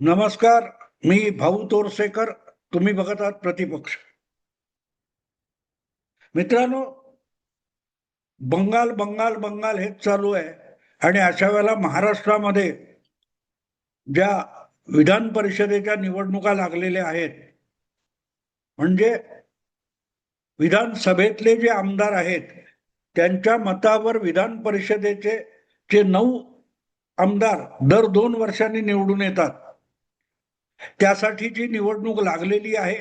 नमस्कार. मी भाऊ तोरसेकर. तुम्ही बघत आहात प्रतिपक्ष. मित्रांनो, बंगाल बंगाल बंगाल हेच चालू आहे. आणि अशा वेळेला महाराष्ट्रामध्ये ज्या विधान परिषदेच्या निवडणुका लागलेल्या आहेत, म्हणजे विधानसभेतले जे आमदार आहेत त्यांच्या मतावर विधान परिषदेचे जे 9 आमदार दर 2 वर्षांनी निवडून येतात, त्यासाठीची निवडणूक लागलेली आहे.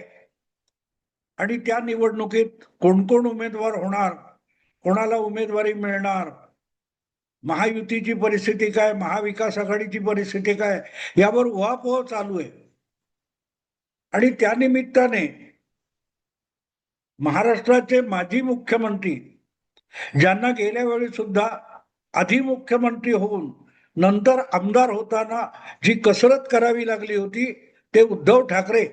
आणि त्या निवडणुकीत कोण कोण उमेदवार होणार, कोणाला उमेदवारी मिळणार, महायुतीची परिस्थिती काय, महाविकास आघाडीची परिस्थिती काय, यावर उहापोह चालू आहे. आणि त्या निमित्ताने महाराष्ट्राचे माजी मुख्यमंत्री, ज्यांना गेल्या वेळी सुद्धा आधी मुख्यमंत्री होऊन नंतर आमदार होताना जी कसरत करावी लागली होती, ते उद्धव ठाकरे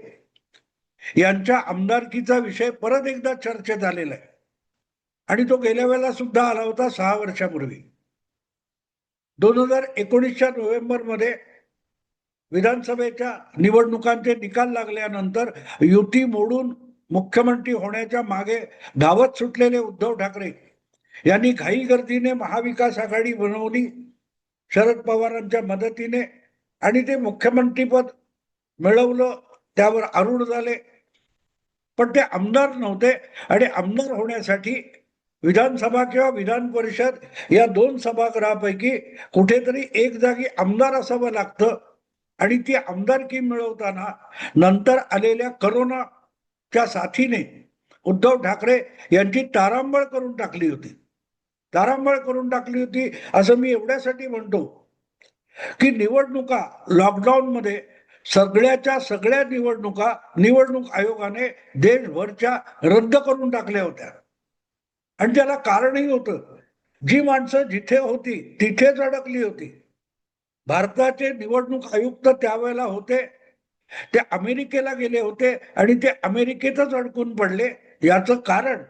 यांच्या आमदारकीचा विषय परत एकदा चर्चेत आलेला आहे. आणि तो गेल्या वेळेला सुद्धा आला होता 6 वर्षापूर्वी. 2019च्या नोव्हेंबरमध्ये विधानसभेच्या निवडणुकांचे निकाल लागल्यानंतर युती मोडून मुख्यमंत्री होण्याच्या मागे धावत सुटलेले उद्धव ठाकरे यांनी घाईगर्दीने महाविकास आघाडी बनवली शरद पवारांच्या मदतीने, आणि ते मुख्यमंत्रीपद मिळवलं, त्यावर आरूढ झाले. पण ते आमदार नव्हते. आणि आमदार होण्यासाठी विधानसभा किंवा विधान परिषद या 2 सभागृहापैकी कुठेतरी एक जागी आमदार असावं लागतं. आणि ती आमदारकी मिळवताना नंतर आलेल्या करोनाच्या साथीने उद्धव ठाकरे यांची तारांबळ करून टाकली होती. तारांबळ करून टाकली होती असं मी एवढ्यासाठी म्हणतो की निवडणुका लॉकडाऊनमध्ये सगळ्याच्या सगळ्या निवडणूक आयोगाने देशभरच्या रद्द करून टाकल्या होत्या. आणि त्याला कारणही होतं. जी माणसं जिथे होती तिथेच अडकली होती. भारताचे निवडणूक आयुक्त त्यावेळेला होते, ते अमेरिकेला गेले होते आणि ते अमेरिकेतच अडकून पडले. याचं कारण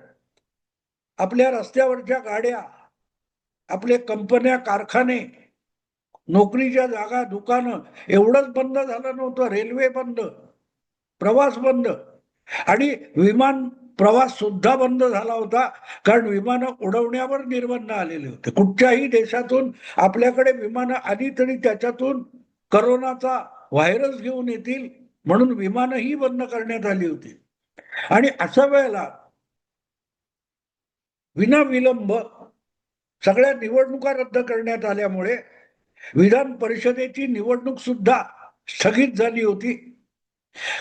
आपल्या रस्त्यावरच्या गाड्या, आपले कंपन्या, कारखाने, नोकरीच्या जागा, दुकानं एवढंच बंद झालं नव्हतं. रेल्वे बंद, प्रवास बंद, आणि विमान प्रवास सुद्धा बंद झाला होता. कारण विमानं उडवण्यावर निर्बंध आलेले होते. कुठच्याही देशातून आपल्याकडे विमानं आली तरी त्याच्यातून करोनाचा व्हायरस घेऊन येतील म्हणून विमानही बंद करण्यात आली होती. आणि अशा वेळेला विनाविलंब सगळ्या निवडणुका रद्द करण्यात आल्यामुळे विधान परिषदेची निवडणूक सुद्धा स्थगित झाली होती.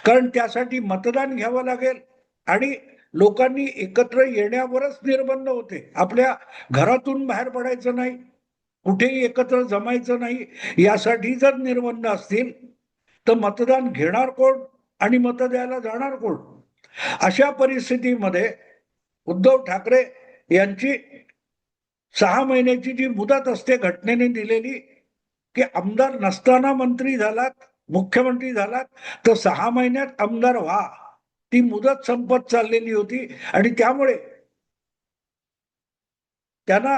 कारण त्यासाठी मतदान घ्यावं लागेल आणि लोकांनी एकत्र येण्यावरच निर्बंध होते. आपल्या घरातून बाहेर पडायचं नाही, कुठेही एकत्र जमायचं नाही. यासाठी जर निर्बंध असतील तर मतदान घेणार कोण आणि मत द्यायला जाणार कोण? अशा परिस्थितीमध्ये उद्धव ठाकरे यांची 6 महिन्याची जी मुदत असते घटनेने दिलेली, की आमदार नसताना मंत्री झालात, मुख्यमंत्री झालात तर 6 महिन्यात आमदार व्हा, ती मुदत संपत चाललेली होती. आणि त्यामुळे त्यांना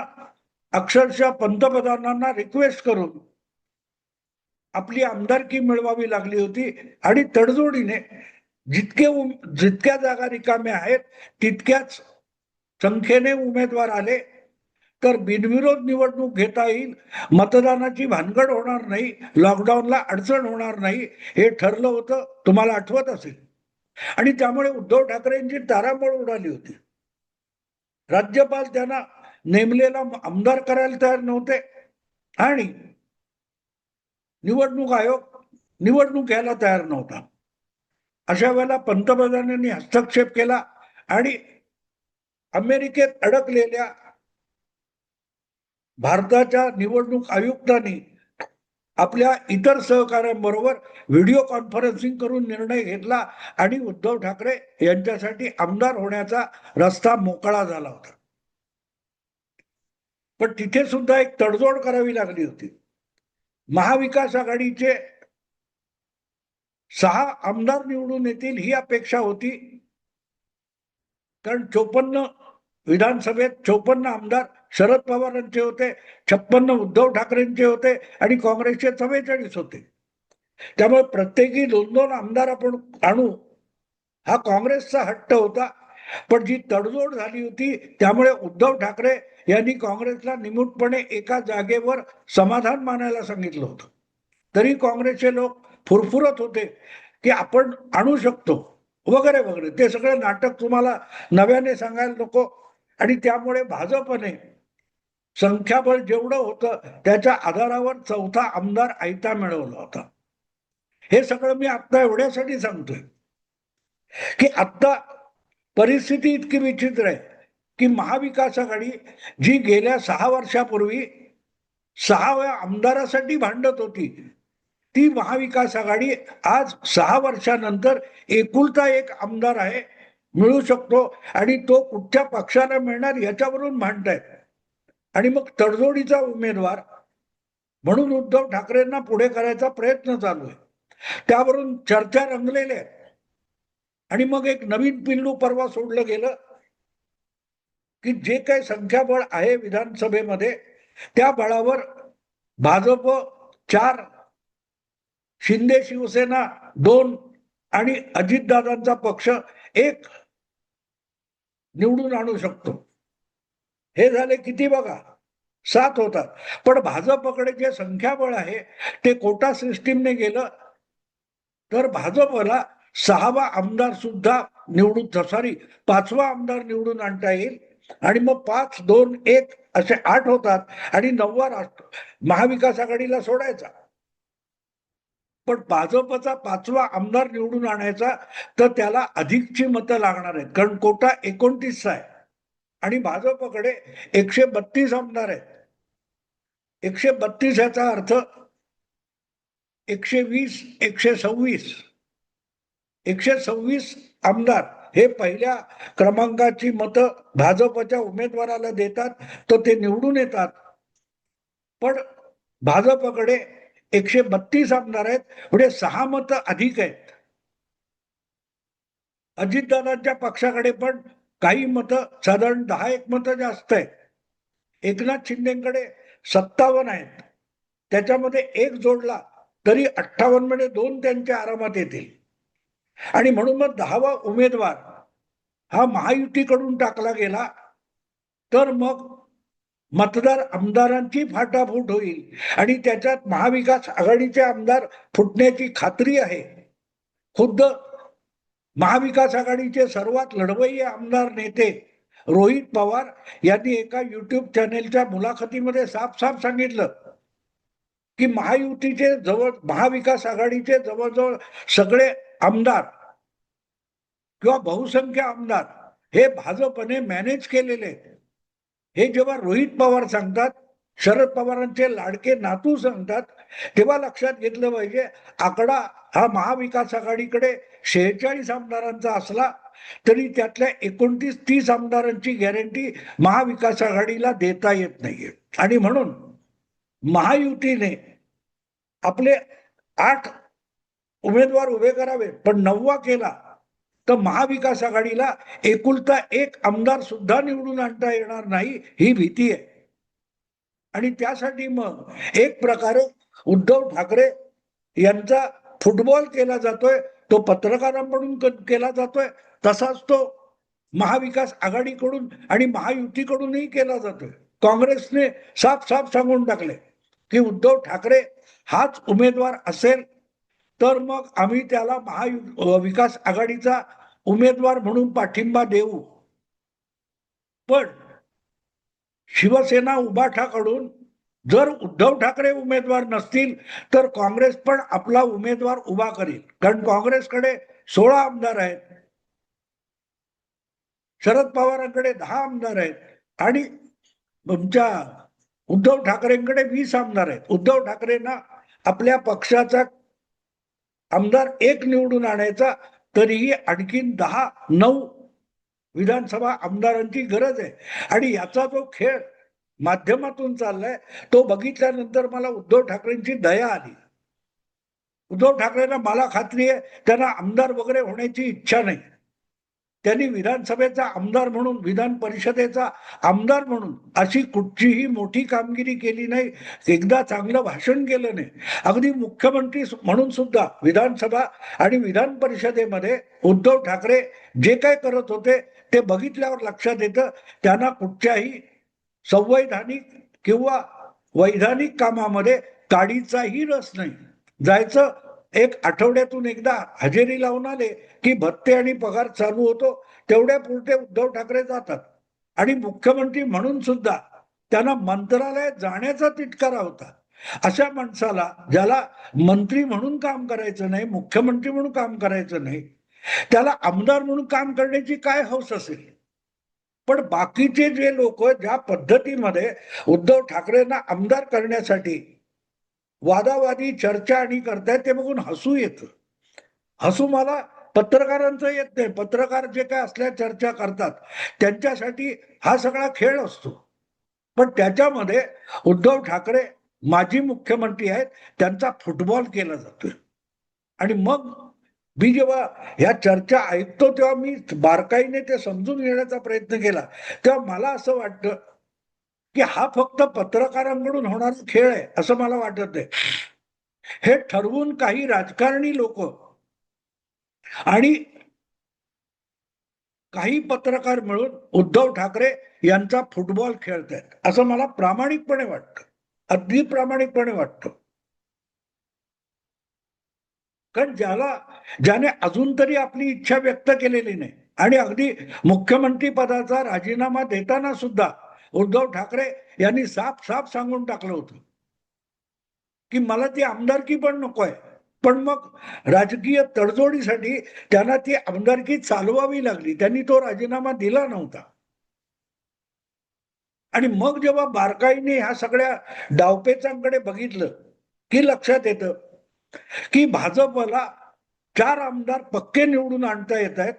अक्षरशः पंतप्रधानांना रिक्वेस्ट करून आपली आमदारकी मिळवावी लागली होती. आणि तडजोडीने जितक्या जागा रिकाम्या आहेत तितक्याच संख्येने उमेदवार आले तर बिनविरोध निवडणूक घेता येईल, मतदानाची भानगड होणार नाही, लॉकडाऊनला अडचण होणार नाही, हे ठरलं होतं. तुम्हाला आठवत असेल. आणि त्यामुळे उद्धव ठाकरेंची तारांबळ उडाली होती. राज्यपाल त्यांना नेमलेला आमदार करायला तयार नव्हते आणि निवडणूक आयोग निवडणूक घ्यायला तयार नव्हता. अशा वेळेला पंतप्रधानांनी हस्तक्षेप केला आणि अमेरिकेत अडकलेल्या भारताच्या निवडणूक आयुक्तांनी आपल्या इतर सहकाऱ्यांबरोबर व्हिडिओ कॉन्फरन्सिंग करून निर्णय घेतला आणि उद्धव ठाकरे यांच्यासाठी आमदार होण्याचा रस्ता मोकळा झाला होता. पण तिथे सुद्धा एक तडजोड करावी लागली होती. महाविकास आघाडीचे 6 आमदार निवडून येतील ही अपेक्षा होती. कारण 54 विधानसभेत 54 आमदार शरद पवारांचे होते, 56 उद्धव ठाकरेंचे होते आणि काँग्रेसचे 44 होते. त्यामुळे प्रत्येकी 2-2 आमदार आपण आणू हा काँग्रेसचा हट्ट होता. पण जी तडजोड झाली होती त्यामुळे उद्धव ठाकरे यांनी काँग्रेसला निमूटपणे एका जागेवर समाधान मानायला सांगितलं होतं. तरी काँग्रेसचे लोक फुरफुरत होते की आपण आणू शकतो वगैरे वगैरे. ते सगळे नाटक तुम्हाला नव्याने सांगायला नको. आणि त्यामुळे भाजपने संख्याबळ जेवढं होतं त्याच्या आधारावर चौथा आमदार आयता मिळवला होता. हे सगळं मी आता एवढ्यासाठी सांगतोय की आता परिस्थिती इतकी विचित्र आहे की महाविकास आघाडी जी गेल्या 6 वर्षापूर्वी 6व्या आमदारासाठी भांडत होती, ती महाविकास आघाडी आज 6 वर्षानंतर एकुलता एक आमदार आहे, मिळू शकतो आणि तो कुठच्या पक्षाला मिळणार याच्यावरून भांडतायत. आणि मग तडजोडीचा उमेदवार म्हणून उद्धव ठाकरेंना पुढे करायचा प्रयत्न चालू आहे. त्यावरून चर्चा रंगलेल्या आहेत. आणि मग एक नवीन पिल्लू परवा सोडलं गेलं की जे काही संख्याबळ आहे विधानसभेमध्ये त्या बळावर भाजप 4, शिंदे शिवसेना 2 आणि अजितदादांचा पक्ष 1 निवडून आणू शकतो. हे झाले किती बघा, 7 होतात. पण भाजपकडे जे संख्याबळ आहे ते कोटा सिस्टीमने गेलं तर भाजपला 6वा आमदार सुद्धा निवडून, सॉरी 5वा आमदार निवडून आणता येईल. आणि मग 5, 2, 1 असे 8 होतात आणि 9वा महाविकास आघाडीला सोडायचा. पण भाजपचा 5वा आमदार निवडून आणायचा तर त्याला अधिकची मतं लागणार आहेत, कारण कोटा 29 आहे आणि भाजपकडे 132 आमदार आहेत. 132 याचा अर्थ 120, 126 आमदार हे पहिल्या क्रमांकाची मतं भाजपच्या उमेदवाराला देतात, तर ते निवडून येतात. पण भाजपकडे 132 आमदार आहेत, म्हणजे 6 मतं अधिक आहेत. अजितदादांच्या पक्षाकडे पण काही मतं, साधारण 10-1 मतं जास्त आहेत. एकनाथ शिंदेकडे 57 आहेत, त्याच्यामध्ये 1 जोडला तरी 58 मध्ये 2 त्यांच्या आरामात येतील. आणि म्हणून मग 10वा उमेदवार हा महायुतीकडून टाकला गेला तर मग मतदार आमदारांची फाटाफूट होईल आणि त्याच्यात महाविकास आघाडीचे आमदार फुटण्याची खात्री आहे. खुद्द महाविकास आघाडीचे सर्वात लढवय्ये आमदार नेते रोहित पवार यांनी एका युट्यूब चॅनेलच्या मुलाखतीमध्ये साफ सांगितलं की महायुतीचे महाविकास आघाडीचे जवळजवळ सगळे आमदार किंवा बहुसंख्य आमदार हे भाजपने मॅनेज केलेले. हे जेव्हा रोहित पवार सांगतात, शरद पवारांचे लाडके नातू सांगतात, तेव्हा लक्षात घेतलं पाहिजे आकडा हा महाविकास आघाडीकडे 46 आमदारांचा असला तरी त्यातल्या 29-30 आमदारांची गॅरंटी महाविकास आघाडीला देता येत नाहीये. आणि म्हणून महायुतीने आपले 8 उमेदवार उभे करावे, पण 9वा केला तर महाविकास आघाडीला एकुलता एक आमदार सुद्धा निवडून आणता येणार नाही, ही भीती आहे. आणि त्यासाठी मग एक प्रकारे उद्धव ठाकरे यांचा फुटबॉल केला जातोय, तो पत्रकारांकडून केला जातोय, तसाच तो महाविकास आघाडीकडून आणि महायुतीकडूनही केला जातोय. काँग्रेसने साफ सांगून टाकले की उद्धव ठाकरे हाच उमेदवार असेल तर मग आम्ही त्याला महाविकास आघाडीचा उमेदवार म्हणून पाठिंबा देऊ. पण शिवसेना उबाठाकडून जर उद्धव ठाकरे उमेदवार नसतील तर काँग्रेस पण आपला उमेदवार उभा करेल, कारण काँग्रेसकडे 16 आमदार आहेत, शरद पवारांकडे 10 आमदार आहेत आणि तुमच्या उद्धव ठाकरेंकडे 20 आमदार आहेत. उद्धव ठाकरेंना आपल्या पक्षाचा आमदार 1 निवडून आणायचा तरीही आणखीन 10-9 विधानसभा आमदारांची गरज आहे. आणि याचा जो खेळ माध्यमातून चाललाय तो बघितल्यानंतर मला उद्धव ठाकरेंची दया आली. उद्धव ठाकरेंना मला खात्री आहे त्यांना आमदार वगैरे होण्याची इच्छा नाही. त्यांनी विधानसभेचा आमदार म्हणून, विधान परिषदेचा आमदार म्हणून अशी कुठचीही मोठी कामगिरी केली नाही, एकदा चांगलं भाषण केलं नाही. अगदी मुख्यमंत्री म्हणून सुद्धा विधानसभा आणि विधान परिषदेमध्ये उद्धव ठाकरे जे काय करत होते ते बघितल्यावर लक्षात येतं त्यांना कुठच्याही संवैधानिक किंवा वैधानिक कामामध्ये काडीचाही रस नाही. जायचं एक आठवड्यातून एकदा हजेरी लावून आले की भत्ते आणि पगार चालू होतो, तेवढ्या पुरते उद्धव ठाकरे जातात. आणि मुख्यमंत्री म्हणून सुद्धा त्यांना मंत्रालयात जाण्याचा तिटकारा होता. अशा माणसाला, ज्याला मंत्री म्हणून काम करायचं नाही, मुख्यमंत्री म्हणून काम करायचं नाही, त्याला आमदार म्हणून काम करण्याची काय हौस असेल. पण बाकीचे जे लोक ज्या पद्धतीमध्ये उद्धव ठाकरेंना आमदार करण्यासाठी वादावादी चर्चा आणि करतायत ते बघून हसू येतं. हसू मला पत्रकारांचं येत नाही. पत्रकार जे काय असल्या चर्चा करतात त्यांच्यासाठी हा सगळा खेळ असतो. पण त्याच्यामध्ये उद्धव ठाकरे माजी मुख्यमंत्री आहेत, त्यांचा फुटबॉल केला जातोय. आणि मग मी जेव्हा ह्या चर्चा ऐकतो तेव्हा मी बारकाईने ते समजून घेण्याचा प्रयत्न केला, तेव्हा मला असं वाटतं की हा फक्त पत्रकारांकडून होणारा खेळ आहे असं मला वाटत नाही. हे ठरवून काही राजकारणी लोक आणि काही पत्रकार मिळून उद्धव ठाकरे यांचा फुटबॉल खेळतायत असं मला प्रामाणिकपणे वाटतं, अगदी प्रामाणिकपणे वाटतं. कारण ज्याने अजून तरी आपली इच्छा व्यक्त केलेली नाही आणि अगदी मुख्यमंत्री पदाचा राजीनामा देताना सुद्धा उद्धव ठाकरे यांनी साफ साफ सांगून टाकलं होतं की मला ती आमदारकी पण नको आहे. पण मग राजकीय तडजोडीसाठी त्यांना ती आमदारकी चालवावी लागली. त्यांनी तो राजीनामा दिला नव्हता. आणि मग जेव्हा बारकाईने ह्या सगळ्या डावपेचांकडे बघितलं की लक्षात येतं की भाजपला 4 आमदार पक्के निवडून आणता येत आहेत,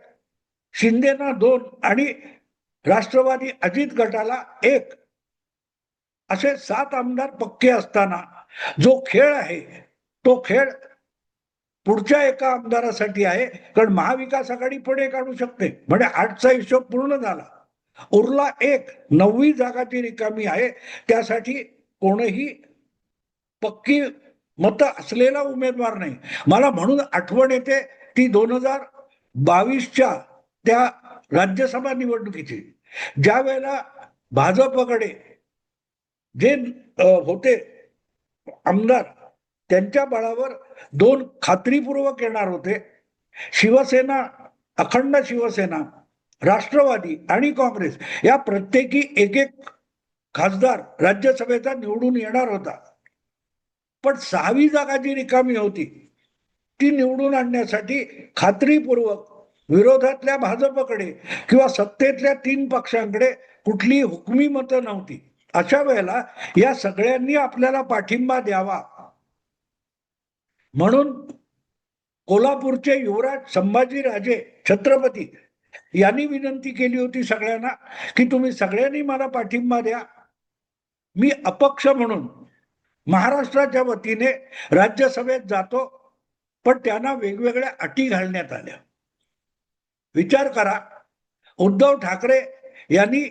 शिंदेना 2 आणि राष्ट्रवादी अजित गटाला 1, असे 7 आमदार पक्के असताना जो खेळ आहे तो खेळ पुढच्या एका आमदारासाठी आहे. कारण महाविकास आघाडी पण एक आणू शकते, म्हणजे 8चा हिशोब पूर्ण झाला. उरला 1, 9वी जागा ती रिकामी आहे. त्यासाठी कोणीही पक्की मत असलेला उमेदवार नाही. मला म्हणून आठवण येते ती 2022च्या त्या राज्यसभा निवडणुकीची, ज्या वेळेला भाजपकडे जे होते आमदार त्यांच्या बळावर 2 खात्रीपूर्वक येणार होते. शिवसेना, अखंड शिवसेना, राष्ट्रवादी आणि काँग्रेस या प्रत्येकी एक खासदार राज्यसभेचा निवडून येणार होता. पण 6वी जागा जी रिकामी होती ती निवडून आणण्यासाठी खात्रीपूर्वक विरोधातल्या भाजपकडे किंवा सत्तेतल्या 3 पक्षांकडे कुठली हुकमी मतं नव्हती. अशा वेळेला या सगळ्यांनी आपल्याला पाठिंबा द्यावा म्हणून कोल्हापूरचे युवराज संभाजीराजे छत्रपती यांनी विनंती केली होती सगळ्यांना की तुम्ही सगळ्यांनी मला पाठिंबा द्या. मी अपक्ष म्हणून महाराष्ट्राच्या वतीने राज्यसभेत जातो. पण त्यांना वेगवेगळ्या अटी घालण्यात आल्या. विचार करा, उद्धव ठाकरे यांनी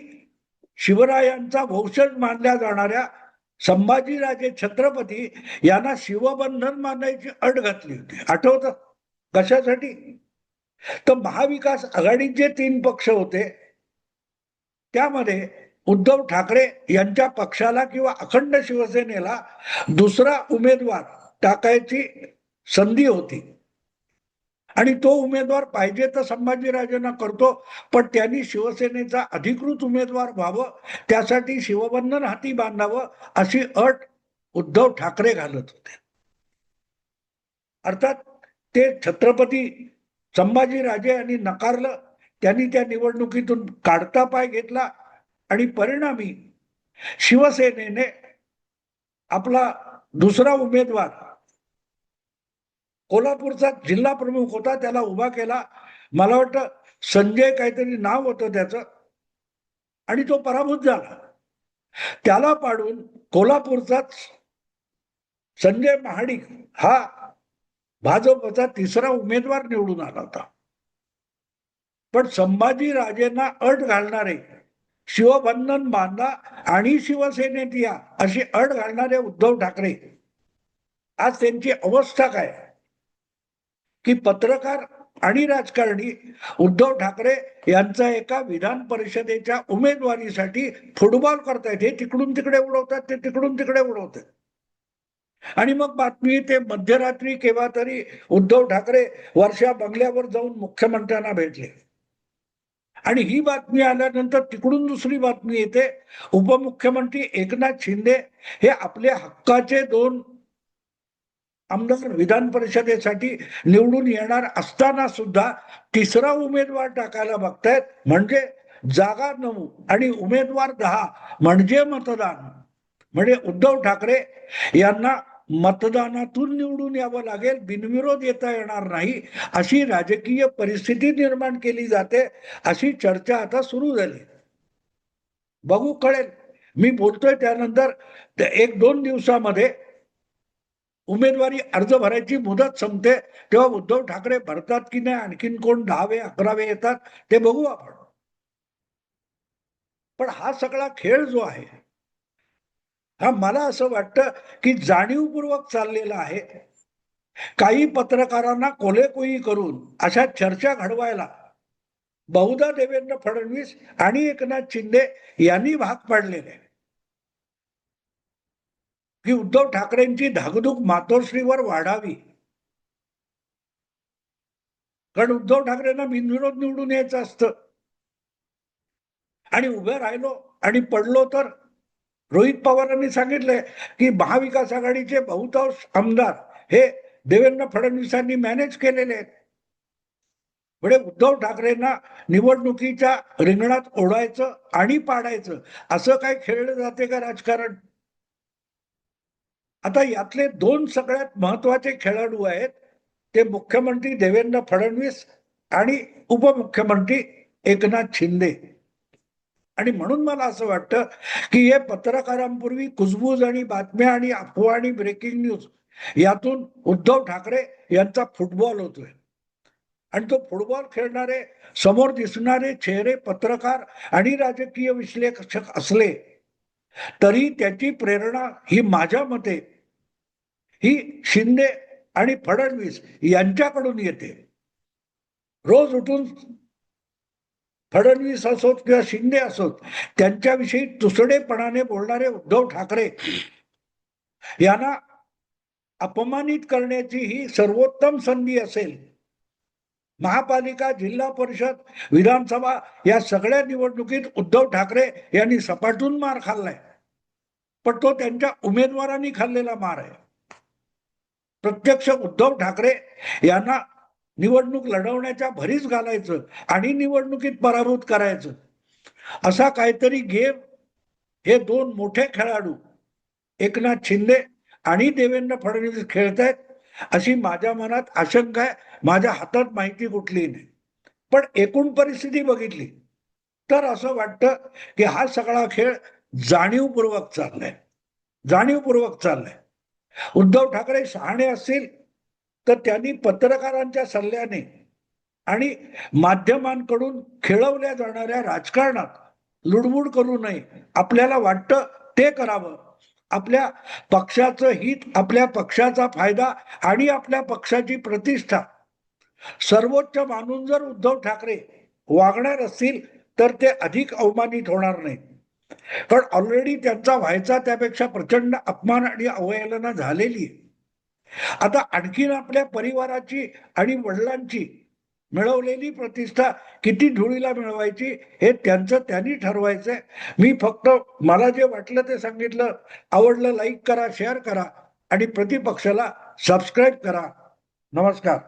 शिवरायांचा वंशज मानल्या जाणाऱ्या संभाजीराजे छत्रपती यांना शिवबंधन मानायची अट घातली होती. आठवतं कशासाठी? तर महाविकास आघाडीचे 3 पक्ष होते त्यामध्ये उद्धव ठाकरे यांच्या पक्षाला किंवा अखंड शिवसेनेला दुसरा उमेदवार टाकायची संधी होती आणि तो उमेदवार पाहिजे तर संभाजीराजेंना करतो, पण त्यांनी शिवसेनेचा अधिकृत उमेदवार व्हावं, त्यासाठी शिवबंधन हाती बांधावं अशी अट उद्धव ठाकरे घालत होते. अर्थात ते छत्रपती संभाजीराजे यांनी नकारलं. त्यांनी त्या निवडणुकीतून काढता पाय घेतला आणि परिणामी शिवसेनेने आपला दुसरा उमेदवार कोल्हापूरचा जिल्हा प्रमुख होता त्याला उभा केला. मला वाटतं संजय काहीतरी नाव होतं त्याचं, आणि तो पराभूत झाला. त्याला पाडून कोल्हापूरचाच संजय महाडिक हा भाजपचा 3रा उमेदवार निवडून आला होता. पण संभाजीराजेंना अट घालणारे, शिवबंधन बांधा आणि शिवसेनेत या अशी अट घालणारे उद्धव ठाकरे आज त्यांची अवस्था काय, की पत्रकार आणि राजकारणी उद्धव ठाकरे यांचा एका विधान परिषदेच्या उमेदवारीसाठी फुटबॉल करतायत. हे तिकडून तिकडे उडवतात, ते तिकडून तिकडे उडवतात. आणि मग बातमी ते मध्यरात्री केव्हा तरी उद्धव ठाकरे वर्षा बंगल्यावर जाऊन मुख्यमंत्र्यांना भेटले. आणि ही बातमी आल्यानंतर तिकडून दुसरी बातमी येते, उपमुख्यमंत्री एकनाथ शिंदे हे आपल्या हक्काचे 2 आमदार विधान परिषदेसाठी निवडून येणार असताना सुद्धा तिसरा उमेदवार टाकायला बघतायत. म्हणजे जागा 9 आणि उमेदवार 10 म्हणजे मतदान. म्हणजे उद्धव ठाकरे यांना मतदानातून निवडून यावं लागेल, बिनविरोध येता येणार नाही, अशी राजकीय परिस्थिती निर्माण केली जाते. अशी चर्चा आता सुरू झाली. बघू, कळेल. मी बोलतोय त्यानंतर 1-2 दिवसामध्ये उमेदवारी अर्ज भरायची मुदत संपते, तेव्हा उद्धव ठाकरे भरतात की नाही, आणखीन कोण 10वे 11वे येतात ते बघू आपण. पण हा सगळा खेळ जो आहे हा मला असं वाटतं की जाणीवपूर्वक चाललेला आहे. काही पत्रकारांना कोलेकोई करून अशा चर्चा घडवायला बहुधा देवेंद्र फडणवीस आणि एकनाथ शिंदे यांनी भाग पाडलेले, की उद्धव ठाकरेंची धाकधूक मातोश्रीवर वाढावी. कारण उद्धव ठाकरेंना बिनविरोध निवडून यायचं असतं. आणि उभे राहिलो आणि पडलो तर रोहित पवारांनी सांगितलंय की महाविकास आघाडीचे बहुतांश आमदार हे देवेंद्र फडणवीसांनी मॅनेज केलेले आहेत. म्हणजे उद्धव ठाकरेंना निवडणुकीच्या रिंगणात ओढायचं आणि पाडायचं असं काय खेळलं जाते का राजकारण? आता यातले 2 सगळ्यात महत्वाचे खेळाडू आहेत, ते मुख्यमंत्री देवेंद्र फडणवीस आणि उपमुख्यमंत्री एकनाथ शिंदे. आणि म्हणून मला असं वाटतं की हे पत्रकारांपूर्वी कुजबूज आणि बातम्या आणि अफवा आणि ब्रेकिंग न्यूज यातून उद्धव ठाकरे यांचा फुटबॉल होतोय. आणि तो फुटबॉल खेळणारे समोर दिसणारे चेहरे पत्रकार आणि राजकीय विश्लेषक असले तरी त्याची प्रेरणा ही माझ्या मते ही शिंदे आणि फडणवीस यांच्याकडून येते. रोज उठून फडणवीस असोत किंवा शिंदे असोत त्यांच्याविषयी तुसडेपणाने बोलणारे उद्धव ठाकरे यांना अपमानित करण्याची ही सर्वोत्तम संधी असेल. महापालिका, जिल्हा परिषद, विधानसभा या सगळ्या निवडणुकीत उद्धव ठाकरे यांनी सपाटून मार खाल्लाय, पण तो त्यांच्या उमेदवारांनी खाल्लेला मार आहे. प्रत्यक्ष उद्धव ठाकरे यांना निवडणूक लढवण्याच्या भरीस घालायचं आणि निवडणुकीत पराभूत करायचं असा काहीतरी गेम हे 2 मोठे खेळाडू एकनाथ शिंदे आणि देवेंद्र फडणवीस खेळतायत अशी माझ्या मनात आशंका आहे. माझ्या हातात माहिती कुठली नाही, पण एकूण परिस्थिती बघितली तर असं वाटतं की हा सगळा खेळ जाणीवपूर्वक चाललाय. जाणीवपूर्वक चाललाय. उद्धव ठाकरे शहाणे असतील तर त्यांनी पत्रकारांच्या सल्ल्याने आणि माध्यमांकडून खेळवल्या जाणाऱ्या राजकारणात लुडबुड करू नये. आपल्याला वाटतं ते करावं. आपल्या पक्षाचं हित, आपल्या पक्षाचा फायदा आणि आपल्या पक्षाची प्रतिष्ठा सर्वोच्च मानून जर उद्धव ठाकरे वागणार असतील तर ते अधिक अवमानित होणार नाही. कारण ऑलरेडी त्यांचा व्हायचा त्यापेक्षा प्रचंड अपमान आणि अवहेलना झालेली आहे. आता आणखीन आपल्या परिवाराची आणि वडिलांची मिळवलेली प्रतिष्ठा किती धुळीला मिळवायची हे त्यांचं त्यांनी ठरवायचंय. मी फक्त मला जे वाटलं ते सांगितलं. आवडलं लाईक करा, शेअर करा आणि प्रतिपक्षाला सबस्क्राईब करा. नमस्कार.